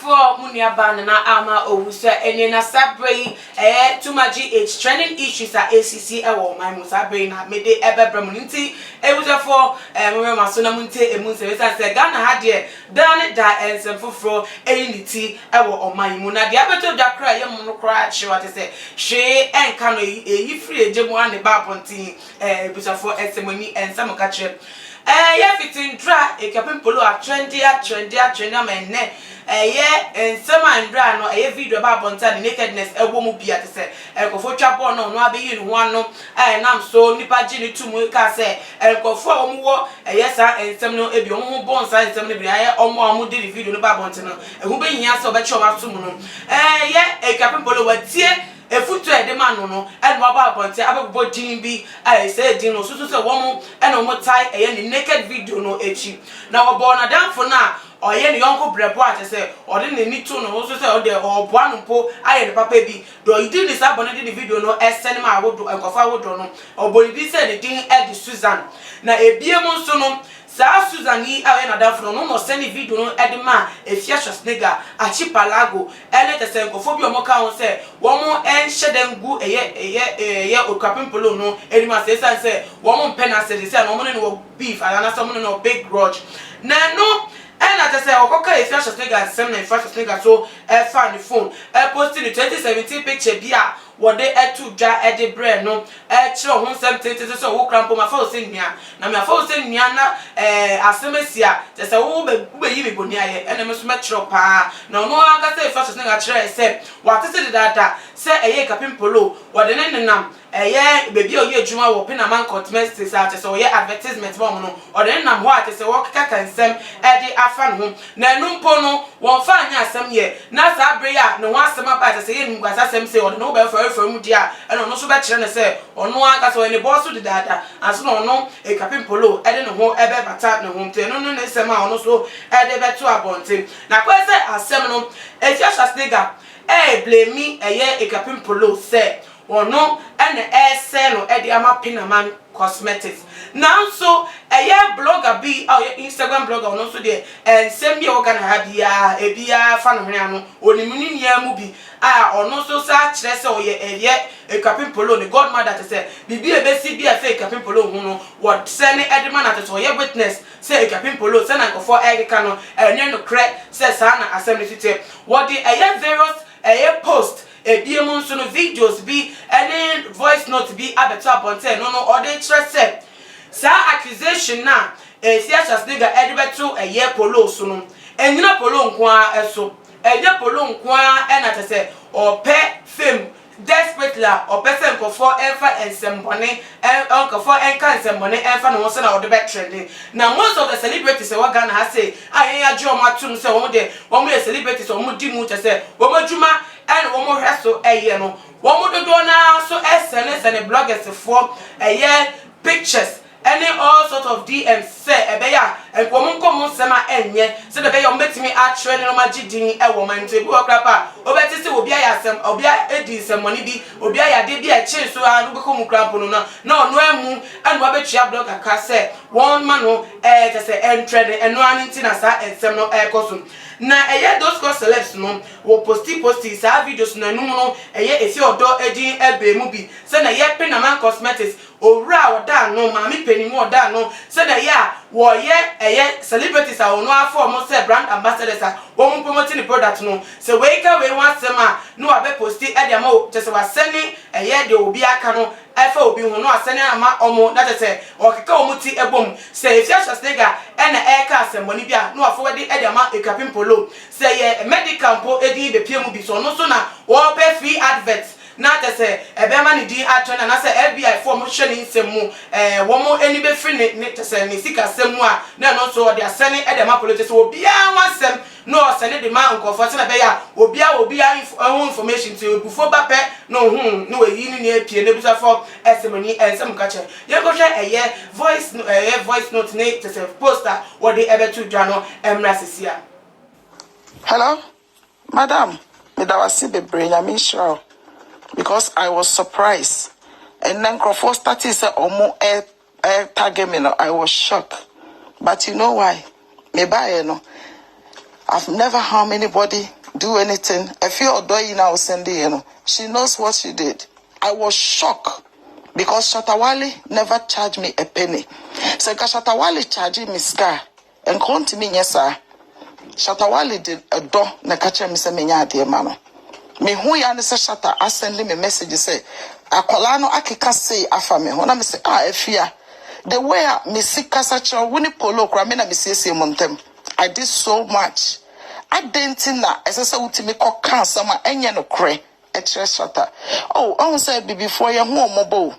for Muniaban na ama owusa ene na sabre tumaji H trending issues at ACC ewo my musabre na mede ebebram nti ewusa for mwe masona munte emunse wesa se Ghana ha de dan da ensem foforo eniti ewo oman mu na de abeto dwakra ye mu no kra chi wate se hwe enka no eyi free ejemu ane ba pontin ewusa for esemoni ensam ka kire ye fitin dra ekapin polo a trendy amene ensema andra no video ba bonta nakedness ewo mu bia te se ekofo twabo no abeyi no ano nam so nipa gi ni tumu ka se ekofo omuwo sa ensem no ebi omu bonsa ensem no bi omu de video no ba bonta no ehu be hia se obechi oma tumu no ekapin polo watie efutu edema no enwa ba bonte abebo din bi say din no susu se womo ena omo tai ni naked video no echi na obo na danfo na oye ni yonko brebo ate se ode ne ni tu no so se ode oboa no po aye ne papa bi do idi ni sabone di video no esene ma awodo enkofa awodo no obo ni se ne din Edi Susan na ebie mo nso no sa Susan yi awe na danfo no send video no edema efia Schwarzenegger achi palago te se enkofo bi omo ka ho se womo enhye gu eye okapin polo no edima se se womo mpena se na womo no beef ana so womo no big grudge na no ena te se okoka efia Schwarzenegger sem na efia Schwarzenegger so fa ni phone post in 2017 picture bia wode etu dwa ede bre no kire ho nsem tete so wo krampo ma fa o se nua na me fa o se nua na asemesia te se wo be yi me boni aye ena me so me kire pa na no aka se fa so na kire se wa te se dada se eye kapin polo wode ne nenam bebi oye adwuma wo Pinaman cosmetics te se oye advertisement ba mo no wode nenam ho ate se wo kaka nsem ede afa no ho na numpo no won fa anya asem ye na sa bre ya no ho asem apa te se ye ngwasa asem se wode no be from dia eno no so be kire ne se ono aka so ene boss di dada aso no ono ekapin polo ede ne ho ebe bata ne ho te no no ne sema ono so ede beto abonte na kwese asem no efia Schwarzenegger blame me ekapin polo se ono ene ese no ede ama Pinaman cosmetics now so blogger bi Instagram blogger ono so de ensem bi organ ha bia fa no hwe ano onimuni nia mu bi ono so sa kire se oye ekapin polo ni godmother te se bibi ebesi bi afa ekapin polo hu no what se ne edema na te so oye witness se ekapin polo se na nkofo egeka no enye no kre se sa na assembly tite what the various post ebiem nso no videos bi any voice note bi abeto aponte no ode kire sa accusation na Schwarzenegger edibeto polo so no enyina polo nko eso polo nko na te se ope fame desperately opese nkofo enfa ensembone nkofo enka ensembone enfa no so na ode be trending na most of the celebrities we Ghana ha say ayen ajo matum se wo de wo celebrities wo di mu te se wo madwuma and wo hweso no wo dodo na so sene bloggers for pictures any all sort of DMs say ebeya enkomo nsema enye se de beya ombetimi a trend no magidin ewo manto bi okrapa obeti se obi ayasem obi edi semoni bi obi ayade bi a che so anu bekomu krapo no na ono emu anu abetua blogger ka se one man no te se trend eno aninti na sa ensem no koso na those go celebs no wo posti sa videos na num no esi odo edin ebe mu bi se na Pinaman cosmetics owura oda no mami penimu oda no se na wo celebrities a ono afọ mo se brand ambassadors a wo mo promoting the product no se we ka we wan sema no abe posti e de ma te se wa seni de obi aka no efa obi hu no aseni ama omo na te se okeka omuti ebom se efia Schwarzenegger na ka asemboni bia no afọ we de ma ekapin polo se medical po edi be pie mu bi so no so na wo pay free adverts na te se ebema ni din atona na se FBI form hwe ni nsemu wo mo eni be free ne te se ni sika semu a na no so de asene edema politics obi a wansem no sene de ma nkofo se na be ya obi a information to before bape no hu no we yi ni apie ne bisa for esemani ensem ka che ye go hwe voice note ne te se poster wo de ebetu dwa no emra sesia. Hello madam me da wasi bebre nya me shira because I was surprised and then Crawford started say omo target me no I was shocked but you know why me buy no I've never harmed anybody, do anything. A few odoyi now sending, she knows what she did. I was shocked because Shatawale never charged me a penny. So Shatawale charged me scar and come to me, yes, sir. Shatawale did a door, na catch me say me dear mama. Me who ya say Shatta, I send me message say, Akolano akika say afa me. When I say efia, the way me see kasacha wini polo kramina me say montem. I did so much. I didn't know as I said to me call cancer my enya no cray a Shatta. Oh, I say before your home mobile.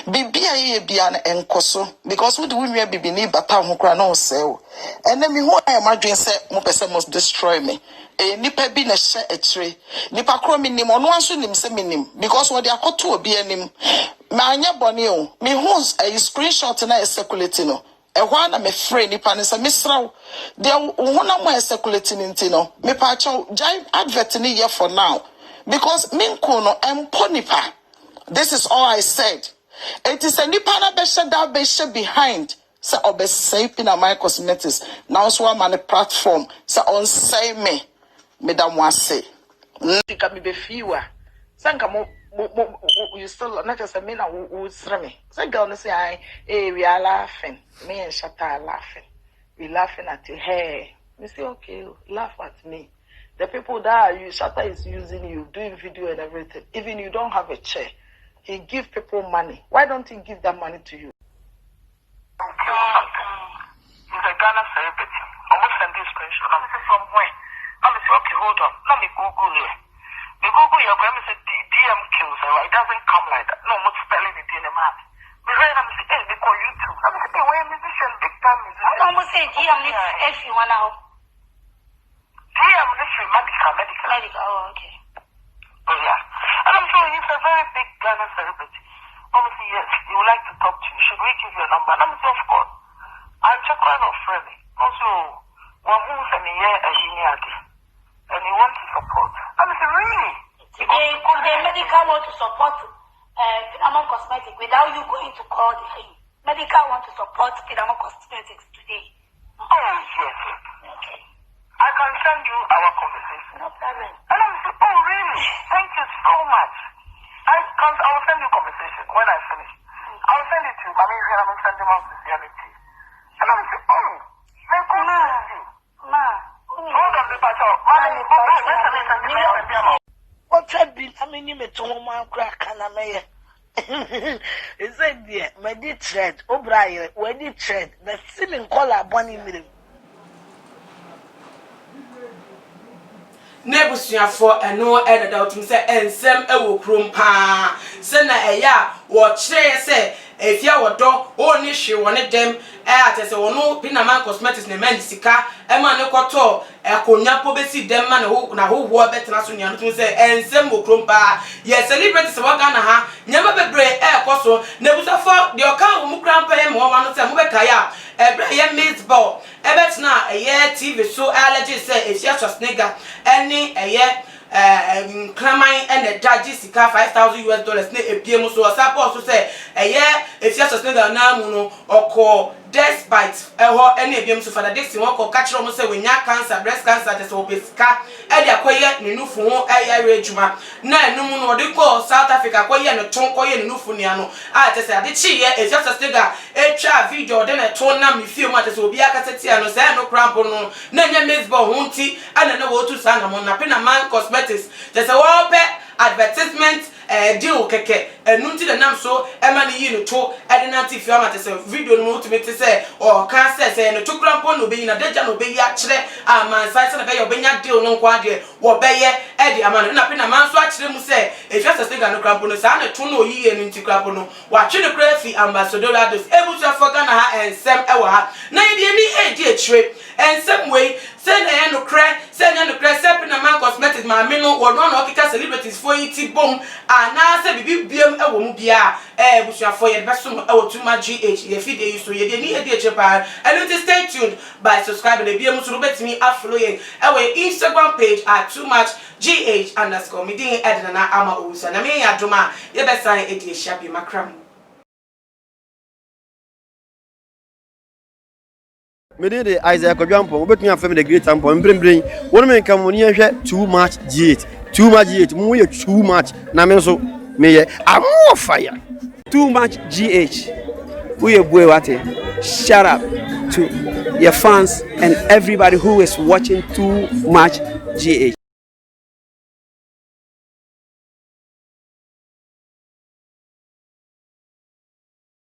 Bibi biana and koso because what do we mean bibi ni bata ho kra no sell. And then me who I imagine say mo person must destroy me. Nipa bi na hye etre nipa kro mi nim ono anso nim se minim because what they akoto obi anim ma anya bone o me hu a screenshot na circulate no ehwa na me free nipa ne se misraw de wo na mo circulate nti no me pa chaw jai advert ni here for now because minko no empo nipa. This is all I said. It is a nipa na be shada be behind. Say obesay pina my cosmetics now so am on a platform say on say me Madam Wase. Nka me be fiwa. Sanka mo you still not just a me na wo me. Say girl no say we are laughing. Me and Shatta are laughing. We laughing at you. Hey, me say okay, laugh at me. The people that are you Shatta is using you, doing video and everything. Even you don't have a chair. He give people money. Why don't he give that money to you? He's a Ghana celebrity. Almost send this screenshot. I'm saying from where? I'm saying okay, hold on. Let me Google here. Me Google here. I'm saying DM kills. It doesn't come like that. No, I'm not spelling the DM man. Me right. I'm saying hey, they call YouTube. I'm saying hey, we're a musician, big time musician. I'm almost saying DM if you wanna. DM this is medical. Oh, okay. Oh yeah. And I'm sure he's a very big Ghana celebrity. Obviously, yes, he would like to talk to you. Should we give you a number? And I'm saying, of course. I'm just kind of friendly. Also, one who's a year and he wants to support. I'm saying, really? Today, medical want to support Pinamon Cosmetics without you going to call the thing. Medical want to support Pinamon Cosmetics today. Oh, yes. Okay. I can send you our conversation. No problem. And I'm saying, oh, really? Thank you so much. I will send you conversation when I finish. I will send it to you. I mean, I'm going to send you my sincerity. And I'm saying, oh, may God bless you. Hold on, what I be, I mean, you may tell my crack and I may. Is it dear? My dear thread, O'Brien, where did thread? The ceiling collar, 1 minute. Nebusuafo eno edada otum se ensem ewo krom pa se na eya wo kire se efia wodo oni hwe woni dem atese wono Pinamon Cosmetics ne man sika e ma ne kwoto ekonya po besi dem ma na ho betena so nya no tum se ensem wo krom pa ye celebrate se waga na ha nyama bebre ekoso nebusuafo de oka wo mu kram pa ye mo wa no se mo be kaya ebra ye baseball ebetna ye TV so allergy say efia Schwarzenegger any Clamine and the judges sika $5,000 na ebiem so support so say efia Schwarzenegger na mu no oko despite any ebiem so father this one ko catch rom say we nya cancer breast cancer just obesika e dia koye ne nufu ho rejuma na enum no de ko South Africa koye ne ton koye ne nufu nia no just say ade chi ye efia Schwarzenegger twa video de ne ton na me fie mu just obi akaseti no say no cramp no na nya baseball ho nti ana na wo tu sa na mo na Pinamon Cosmetics just say wo pe advertisement deal keke enunti de nam so ema ne yi no to ede na ti fiama te se video no to me te se o kan se no to krampo no be yi na deja no be yi a kire aman sai se na be yo be nya deal no kwa de wo be ye ede aman na Pinamon so a kire mu se efia se ga no krampo no sa na to no yi ye no nti krampo no wa twe no kra fi ambassador lados ebu to afoga na ha ensem e wa ha na ye de ni edi a kire ensem we se na ye no kra se Pinamon Cosmetics ma me no wo no okika celebrities for iti bom ana se bibi biem ewo mu bia busuafo ye beso ewo tuma GH ye feed you so ye de ni e de chepa and you stay tuned by subscribing the biem so betimi affollow ye ewo Instagram page at @TooMuchGH_ me din Edna ama owusa na me ya doma ye besan e de shabi makram. Me de Isaiah Kodwampo, obetumi afem the great ampo mbrembren. Wonu me nka mo ni ehwe too much G8. Too much G8. Mo ye too much. Na me so me ye am fire. Too much GH. We boy what? Shout out to your fans and everybody who is watching Too Much GH.